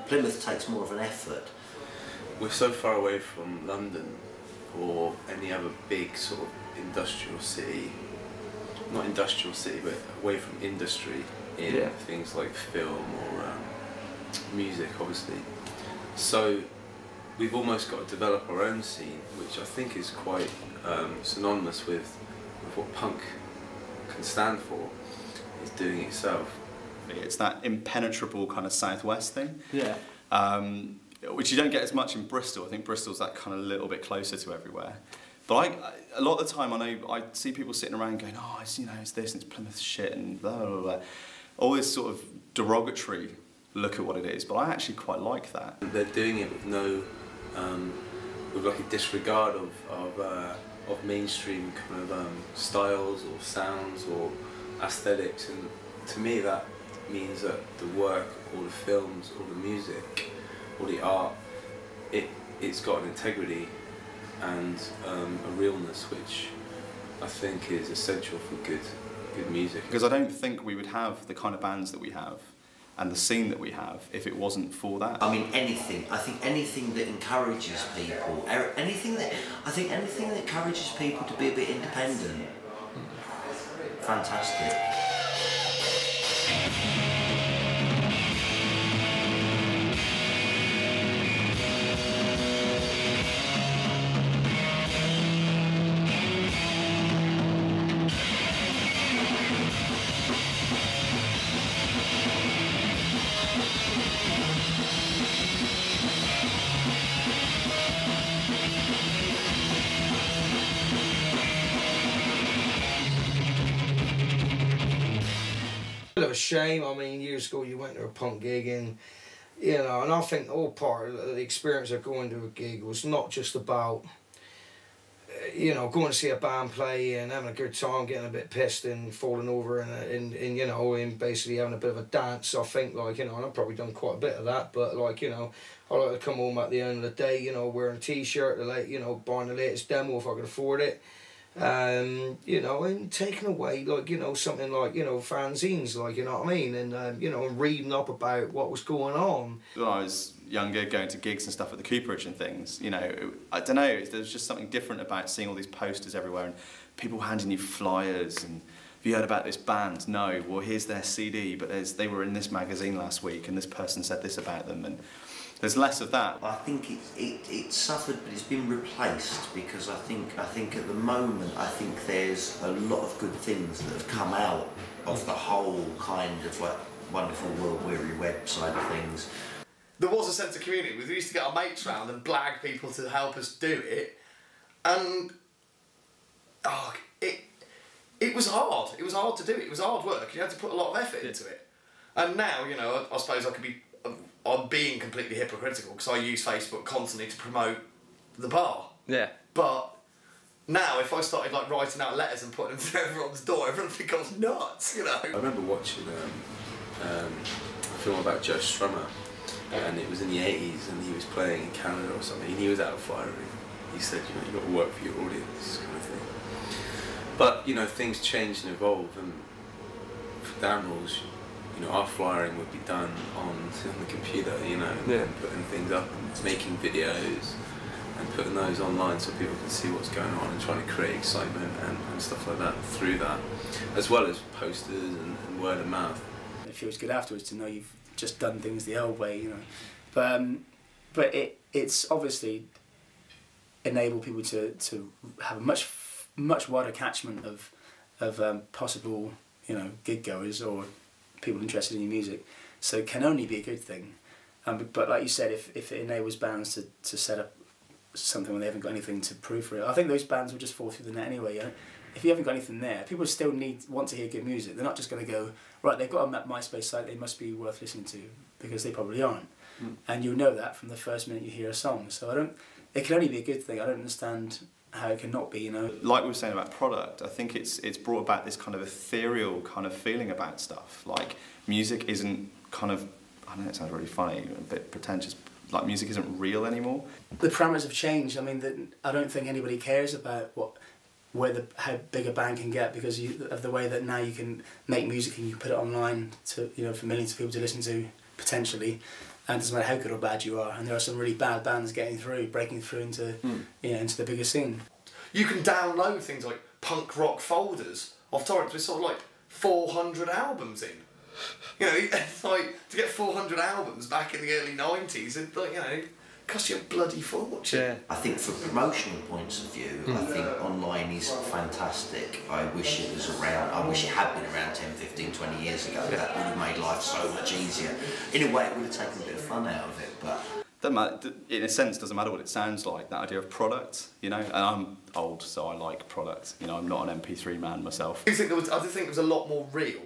Plymouth takes more of an effort. We're so far away from London or any other big sort of industrial city, not industrial city, but away from industry in things like film or music, obviously. So we've almost got to develop our own scene, which I think is quite synonymous with what punk can stand for, is doing it itself. It's that impenetrable kind of southwest thing. Yeah. Which you don't get as much in Bristol. I think Bristol's that kind of little bit closer to everywhere. But a lot of the time I see people sitting around going, oh, it's, you know, it's this and it's Plymouth shit and blah, blah, blah. All this sort of derogatory look at what it is, but I actually quite like that. They're doing it with no, with like a disregard of mainstream kind of styles or sounds or aesthetics, and to me that means that the work, all the films, all the music, all the art, it's got an integrity and a realness which I think is essential for good music. Because I don't think we would have the kind of bands that we have and the scene that we have if it wasn't for that. I mean, anything. I think anything that encourages people, anything that encourages people to be a bit independent. Fantastic. Bit of a shame. I mean, years ago you went to a punk gig and, you know, and I think all part of the experience of going to a gig was not just about, you know, going to see a band play and having a good time, getting a bit pissed and falling over and you know, and basically having a bit of a dance. I think, like, you know, and I've probably done quite a bit of that, but like, you know, I like to come home at the end of the day, you know, wearing a t-shirt, you know, buying the latest demo if I could afford it. You know, and taking away, like, you know, something like, you know, fanzines, like, you know what I mean, and you know, and reading up about what was going on. When I was younger, going to gigs and stuff at the Cooperage and things, you know, I don't know, there's just something different about seeing all these posters everywhere and people handing you flyers and, have you heard about this band? No. Well, here's their CD, but they were in this magazine last week and this person said this about them, and there's less of that. I think it suffered, but it's been replaced, because I think at the moment there's a lot of good things that have come out of the whole kind of like wonderful World Weary web side of things. There was a sense of community. We used to get our mates round and blag people to help us do it, and it was hard. It was hard to do it. It was hard work. You had to put a lot of effort into it. And now, you know, I suppose I'm being completely hypocritical because I use Facebook constantly to promote the bar. Yeah. But now, if I started like writing out letters and putting them through everyone's door, everyone would think I was nuts, you know. I remember watching a film about Joe Strummer, and it was in the 80s, and he was playing in Canada or something, and he was out flyering. He said, you know, you've got to work for your audience, kind of thing. But, you know, things change and evolve, and for Dan rules, you know, our flyering would be done on the computer, you know, and putting things up and making videos and putting those online so people can see what's going on and trying to create excitement and stuff like that through that, as well as posters and word of mouth. It feels good afterwards to know you've just done things the old way, you know. But it's obviously enabled people to have a much wider catchment of possible, you know, gig goers or people interested in your music, so it can only be a good thing. But like you said, if it enables bands to set up something when they haven't got anything to prove for it, I think those bands will just fall through the net anyway. You know? If you haven't got anything there, people still want to hear good music. They're not just going to go, right, they've got a MySpace site, they must be worth listening to, because they probably aren't. And you'll know that from the first minute you hear a song. So it can only be a good thing. I don't understand how it can not be, you know. Like we were saying about product, I think it's brought about this kind of ethereal kind of feeling about stuff. Like, music isn't kind of, I know it sounds really funny, a bit pretentious, like music isn't real anymore. The parameters have changed. I mean, I don't think anybody cares about how big a band can get, because of the way that now you can make music and you can put it online to, you know, for millions of people to listen to, potentially. and it doesn't matter how good or bad you are. And there are some really bad bands breaking through into into the bigger scene. You can download things like punk rock folders off torrents with sort of like 400 albums in. You know, it's like to get 400 albums back in the early 90s, it, like, you know, cost you a bloody fortune. Yeah. I think for promotional points of view, I think online is fantastic. I wish it was around, I wish it had been around 10, 15, 20 years ago. That would have made life so much easier. In a way, it would have taken a bit of fun out of it, but... In a sense, doesn't matter what it sounds like, that idea of product, you know, and I'm old, so I like product, you know, I'm not an MP3 man myself. I do think it was a lot more real.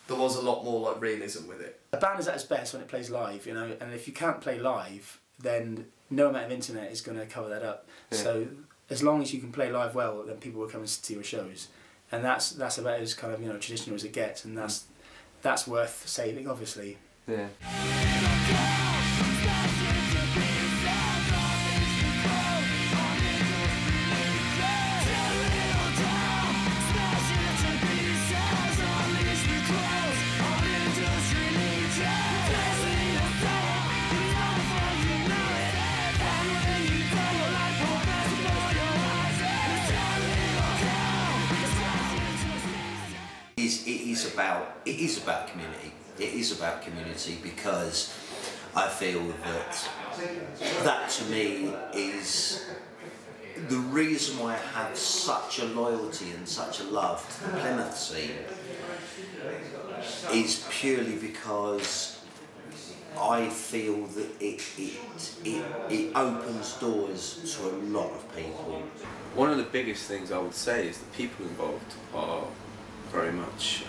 There was a lot more like realism with it. A band is at its best when it plays live, you know, and if you can't play live, then no amount of internet is going to cover that up. Yeah. So as long as you can play live well, then people will come and see your shows, and that's about as kind of, you know, traditional as it gets, and that's worth saving, obviously. Yeah. It is about community. It is about community, because I feel that to me is the reason why I have such a loyalty and such a love to the Plymouth scene, is purely because I feel that it opens doors to a lot of people. One of the biggest things I would say is the people involved are very much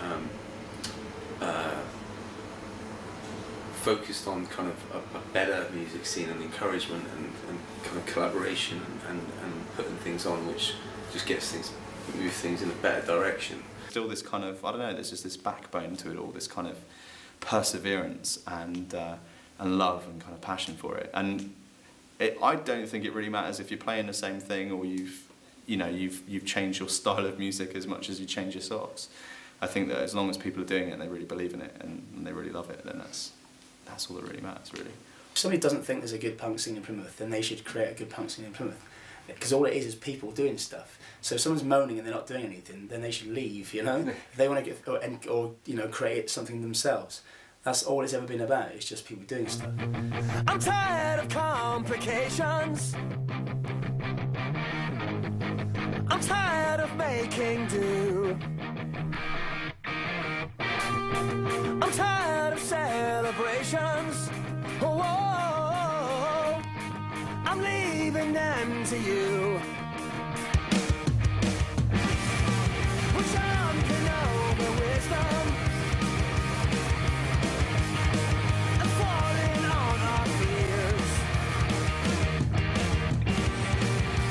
focused on kind of a better music scene and encouragement and kind of collaboration and putting things on which just move things in a better direction. Still this kind of, I don't know, there's just this backbone to it all, this kind of perseverance and love and kind of passion for it. And I don't think it really matters if you're playing the same thing or you've changed your style of music as much as you change your socks. I think that as long as people are doing it and they really believe in it and they really love it, then that's all that really matters, really. If somebody doesn't think there's a good punk scene in Plymouth, then they should create a good punk scene in Plymouth. Because all it is people doing stuff. So if someone's moaning and they're not doing anything, then they should leave, you know? If they want to get, or you know, create something themselves. That's all it's ever been about, it's just people doing stuff. I'm tired of complications. I'm tired of making do. I'm tired of celebrations. Oh, oh, oh, I'm leaving them to you. We're jumping over wisdom and falling on our fears.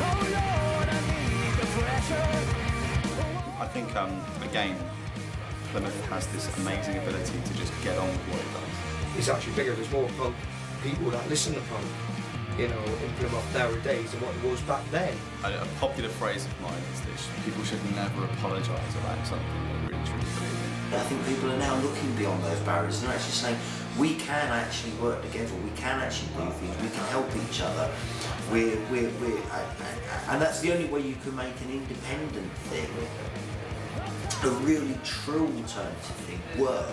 Oh Lord, I need the pressure. I think, again, Plymouth has this amazing ability to just get on with what it does. It's actually bigger. There's more punk people that listen to punk, you know, in Plymouth nowadays than what it was back then. A popular phrase of mine is that people should never apologise about something they really truly believe in. I think people are now looking beyond those barriers and they're actually saying we can actually work together, we can actually do things, we can help each other. And that's the only way you can make an independent thing, a really true alternative thing, work,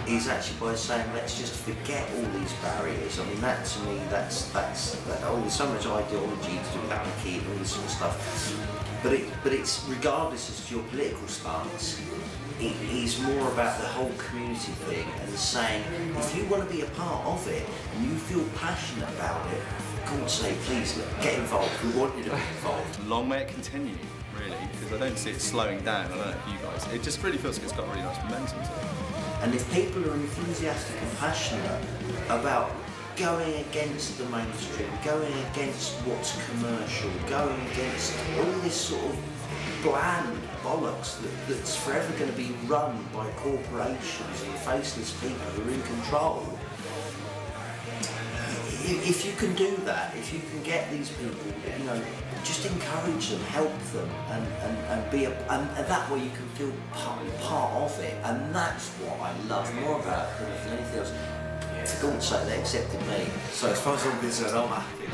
is actually by saying let's just forget all these barriers. I mean, that to me, that's oh, there's so much ideology to do with anarchy and all this sort of stuff. But it's regardless as to your political stance, it is more about the whole community thing and saying if you want to be a part of it and you feel passionate about it, for God's sake, please get involved. We want you to be involved. Long may it continue, really, because I don't see it slowing down. I don't know if you guys. It just really feels like it's got really nice momentum to it. And if people are enthusiastic and passionate about going against the mainstream, going against what's commercial, going against all this sort of bland bollocks that's forever going to be run by corporations and faceless people who are in control, if you can do that, if you can get these people, you know, just encourage them, help them, and be and that way you can feel part of it, and that's what I love more about it than anything else. for God's sake, they accepted me. So as far as I'm concerned, I'm happy.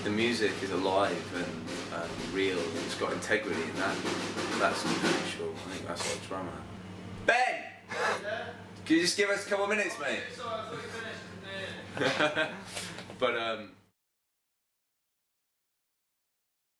The music is alive and real, and it's got integrity, and that's crucial. I think that's what drummer. Ben! Can you just give us a couple of minutes, mate? But